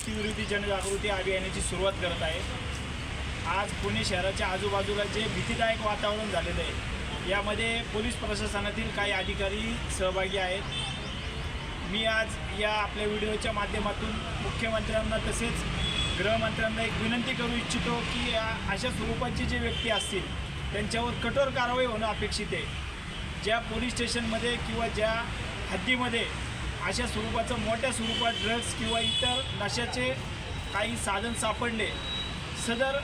वस्तीविरोधी जनजागृती अभियानाची सुरुवात करत आहे। आज पुणे शहराच्या आजूबाजूला जे भीतीदायक वातावरण झालेलं आहे यामध्ये पोलीस प्रशासनातील काही अधिकारी सहभागी आहेत। मी आज या आपल्या व्हिडिओच्या माध्यमातून मुख्यमंत्र्यांना तसेच गृहमंत्र्यांना एक विनंती करू इच्छितो की अशा स्वरूपाचे जे व्यक्ती असतील त्यांच्यावर कठोर कारवाई होणं अपेक्षित आहे। ज्या पोलीस स्टेशनमध्ये किंवा ज्या हद्दीमध्ये अशा स्वरूपाचं मोठ्या स्वरूपात ड्रग्ज किंवा इतर नशाचे काही साधन सापडले सदर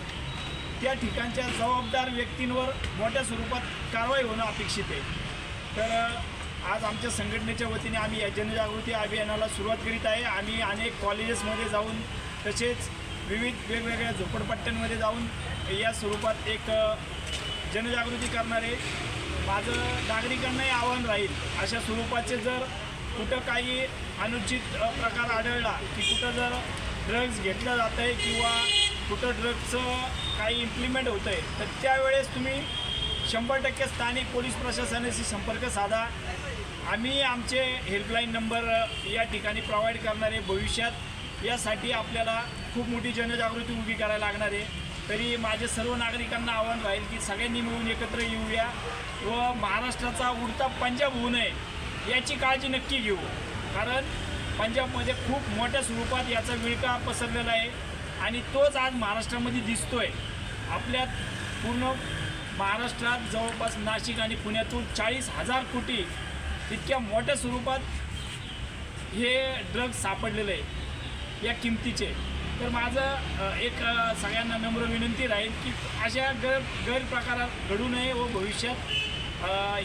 त्या ठिकाणच्या जबाबदार व्यक्तींवर मोठ्या स्वरूपात कारवाई होणं अपेक्षित आहे। तर आज आमच्या संघटनेच्या वतीने आम्ही या जनजागृती अभियानाला सुरुवात करीत आहे। आम्ही अनेक कॉलेजेसमध्ये जाऊन तसेच विविध वेगवेगळ्या झोपडपट्ट्यांमध्ये जाऊन या स्वरूपात एक जनजागृती करणारे माझं नागरिकांनाही आव्हान राहील अशा स्वरूपाचे जर कुठं काही अनुचित प्रकार आढळला की कुठं जर ड्रग्ज घेतलं जातं आहे किंवा कुठं ड्रग्जचं काही इम्प्लिमेंट होतं आहे तर त्यावेळेस तुम्ही 100% स्थानिक पोलीस प्रशासनाशी संपर्क साधा। आम्ही आमचे हेल्पलाईन नंबर या ठिकाणी प्रोव्हाइड करणार आहे। भविष्यात यासाठी आपल्याला खूप मोठी जनजागृती उभी करायला लागणार आहे। तरी माझे सर्व नागरिकांना आव्हान राहील की सगळ्यांनी मिळून एकत्र येऊया व महाराष्ट्राचा उडता पंजाब होऊ नये याची काळजी नक्की घेऊ। कारण पंजाबमध्ये खूप मोठ्या स्वरूपात याचा विळखा पसरलेला आहे आणि तोच आज महाराष्ट्रामध्ये दिसतो आहे। आपल्या पूर्ण महाराष्ट्रात जवळपास नाशिक आणि पुण्यातून 40,000 कोटी इतक्या मोठ्या स्वरूपात हे ड्रग्ज सापडलेले आहे या किमतीचे। तर माझं एक सगळ्यांना नम्र विनंती राहील की अशा गैरप्रकारात घडू नये व भविष्यात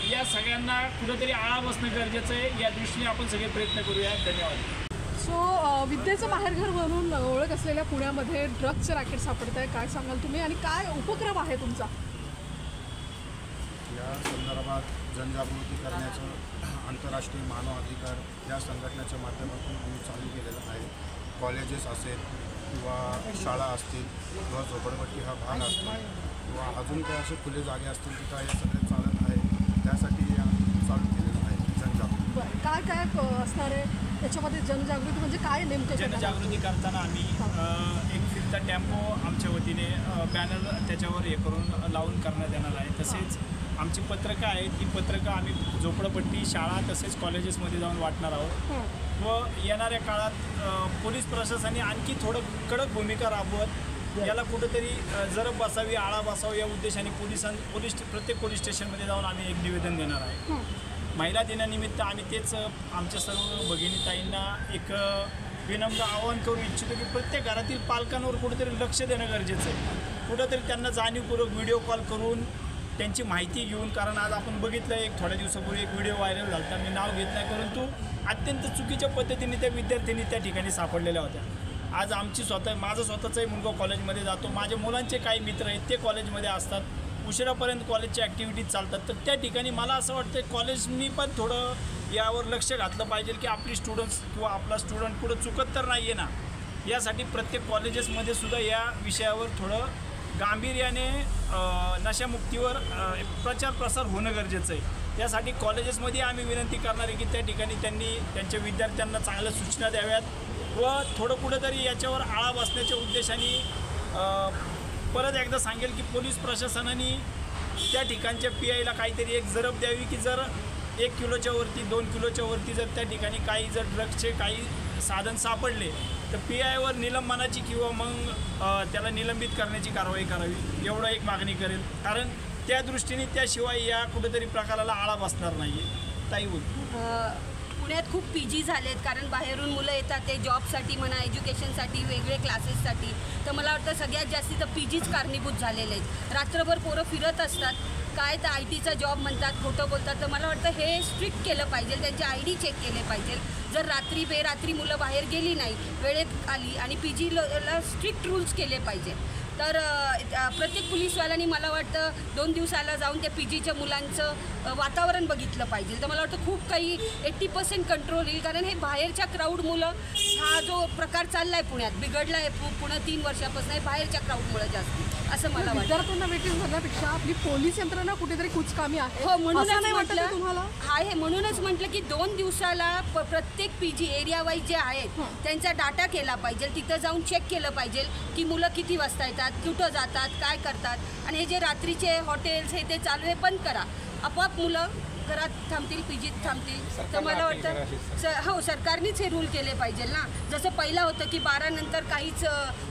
या सगळ्यांना कुठंतरी आळा बसणं गरजेचं आहे। या दृष्टीने आपण सगळे प्रयत्न करूया। धन्यवाद। सो विद्येचं माहेरघर म्हणून ओळख असलेल्या पुण्यामध्ये ड्रग्जचं रॅकेट सापडत आहे, काय सांगाल तुम्ही आणि काय उपक्रम आहे तुमचा? या संदर्भात जनजागृती करण्याचं आंतरराष्ट्रीय मानव अधिकार या संघटनेच्या माध्यमातून आम्ही चालू केलेलं आहे। कॉलेजेस असेल किंवा शाळा असतील किंवा झोपडपट्टी हा भाग असतील किंवा अजून काही असे खुले जागे असतील तिथं हे सगळे चालत आहे। त्यासाठी चालू केलेलं आहे जनजागृती। काय काय असणार आहे त्याच्यामध्ये जनजागृती म्हणजे काय नेमकं? जनजागृती करताना आम्ही एक फिरता टेम्पो आमच्या वतीने बॅनर त्याच्यावर हे करून लावून करण्यात येणार आहे। तसेच आमची पत्रकं आहेत ती पत्रकं आम्ही झोपडपट्टी शाळा तसेच कॉलेजेसमध्ये जाऊन वाटणार आहोत व येणाऱ्या काळात पोलीस प्रशासनाने आणखी थोडं कडक भूमिका राबवत याला कुठंतरी जरब बसावी आळा बसावी या उद्देशाने प्रत्येक पोलीस स्टेशनमध्ये जाऊन आम्ही एक निवेदन देणार आहे। महिला दिनानिमित्त आम्ही तेच आमच्या सर्व भगिनीताईंना एक विनम्र आवाहन करू इच्छितो की प्रत्येक घरातील पालकांवर कुठेतरी लक्ष देणं गरजेचं आहे। कुठंतरी त्यांना जाणीवपूर्वक व्हिडिओ कॉल करून त्यांची माहिती घेऊन, कारण आज आपण बघितलं एक थोड्या दिवसापूर्वी एक व्हिडिओ व्हायरल झाला होता, मी नाव घेत नाही, परंतु अत्यंत चुकीच्या पद्धतीने त्या विद्यार्थिनी त्या ठिकाणी सापडलेल्या होत्या। आज आमची माझा स्वतःचाही मुलगा कॉलेजमध्ये जातो, माझ्या मुलांचे काही मित्र आहेत ते कॉलेजमध्ये असतात, उशिरापर्यंत कॉलेजच्या ॲक्टिव्हिटीज चालतात। तर त्या ठिकाणी मला असं वाटतं कॉलेजनी पण थोडं यावर लक्ष घातलं पाहिजे की आपली स्टुडंट्स किंवा आपला स्टुडंट कुठं चुकत तर नाही आहे ना, यासाठी प्रत्येक कॉलेजेसमध्ये सुद्धा या विषयावर थोडं गांभीर्याने नशामुक्तीवर प्रचार प्रसार होणं गरजेचं आहे। त्यासाठी कॉलेजेसमध्ये आम्ही विनंती करणार आहे की त्या ठिकाणी त्यांनी त्यांच्या विद्यार्थ्यांना चांगल्या सूचना द्याव्यात व थोडं कुठंतरी याच्यावर आळा बसण्याच्या उद्देशाने परत एकदा सांगेल की पोलीस प्रशासनाने त्या ठिकाणच्या PIला काहीतरी एक जरब द्यावी की जर 1 किलोच्या वरती 2 किलोच्या वरती जर त्या ठिकाणी काही जर ड्रग्जचे काही साधन सापडले तर PIवर निलंबनाची किंवा मग त्याला निलंबित करण्याची कारवाई करावी एवढं एक मागणी करेल। कारण त्या दृष्टीने त्याशिवाय या कुठेतरी प्रकाराला आळा बसणार नाही आहे। ताई बोल। पुण्यात खूप PG झालेत कारण बाहेरून मुलं येतात ते जॉबसाठी म्हणा एज्युकेशनसाठी वेगळे क्लासेससाठी, तर मला वाटतं सगळ्यात जास्ती तर PGच कारणीभूत झालेले आहेत। रात्रभर पोरं फिरत असतात, काय तर ITचा जॉब म्हणतात, खोटं बोलतात, तर मला वाटतं हे स्ट्रिक्ट केलं पाहिजे, त्यांचे ID चेक केले पाहिजे। जर रात्री बेरात्री मुलं बाहेर गेली नाही वेळेत आली आणि PGला स्ट्रिक्ट रूल्स केले पाहिजे। तर प्रत्येक पोलीसवाल्यांनी मला वाटतं 2 दिवसाला जाऊन त्या PGच्या मुलांचं वातावरण बघितलं पाहिजे. तर मला वाटतं खूप काही 80% कंट्रोल येईल, कारण हे बाहेरच्या क्राऊड मुलं हा जो प्रकार चालला आहे पुण्यात बिघडला आहे पुणे 3 वर्षापासून हे बाहेरच्या क्राऊडमुळे जास्त असं मला वाटतं. विद्यार्थ्यांना वेटिंग करण्यापेक्षा आपली पोलीस यंत्रणा कुठेतरी कुचकामी आहे. हो, म्हणूनच असं नाही वाटत म्हटलं का तुम्हाला? आहे, म्हणूनच म्हटलं की 2 दिवसाला प्रत्येक PG एरिया वाईज जे आहेत त्यांचा डाटा केला पाहिजे. तिथं जाऊन चेक केलं पाहिजे की मुलं किती वाजता येतात, कुठं जातात, काय करतात. आणि हे जे रात्रीचे हॉटेल्स हे ते चालू आहे बंद करा. आपोआप मुलं घरात थांबतील, PGत थांबतील. तर मला वाटतं हो, सरकारनेच हे रूल केले पाहिजे ना. जसं पहिलं होतं की 12 नंतर काहीच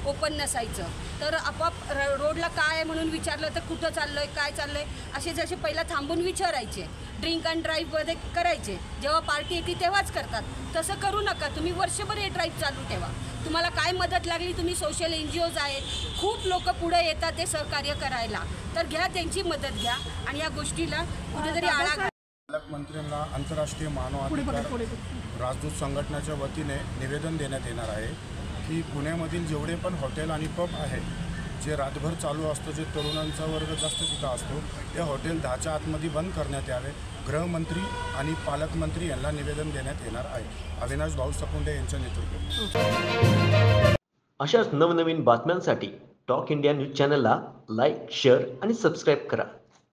ओपन नसायचं, तर आपोआप रोडला काय आहे म्हणून विचारलं तर कुठं चाललंय, काय चाललंय, असे जसे पहिला थांबून विचारायचे. ड्रिंक अँड ड्राईव्हमध्ये करायचे, जेव्हा पार्टी येते तेव्हाच करतात. तसं करू नका. तुम्ही वर्षभर हे ड्राईव्ह चालू ठेवा. तुम्हाला काय मदत लागली, तुम्ही सोशल NGOज आहेत, खूप लोक पुढे येतात ते सहकार्य करायला, तर घ्या, त्यांची मदत घ्या आणि या गोष्टीला कुठेतरी आळा घाला. पालकमंत्र्यांना आंतरराष्ट्रीय मानवाधिकार राजदूत संघटनेच्या वतीने निवेदन देण्यात येणार आहे की पुण्यामधील जेवढे पण हॉटेल आणि पब आहेत जे रातभर चालू असतं, जे तरुणांचा वर्ग जास्त तिथं असतो, ते हॉटेल 10च्या आतमध्ये बंद करण्यात यावे. गृहमंत्री आणि पालकमंत्री यांना निवेदन देण्यात येणार आहे. अविनाश भाऊ सपुंडे यांच्या नेतृत्वात. अशाच नवनवीन बातम्यांसाठी टॉक इंडिया न्यूज चॅनलला लाईक, शेअर आणि सबस्क्राईब करा.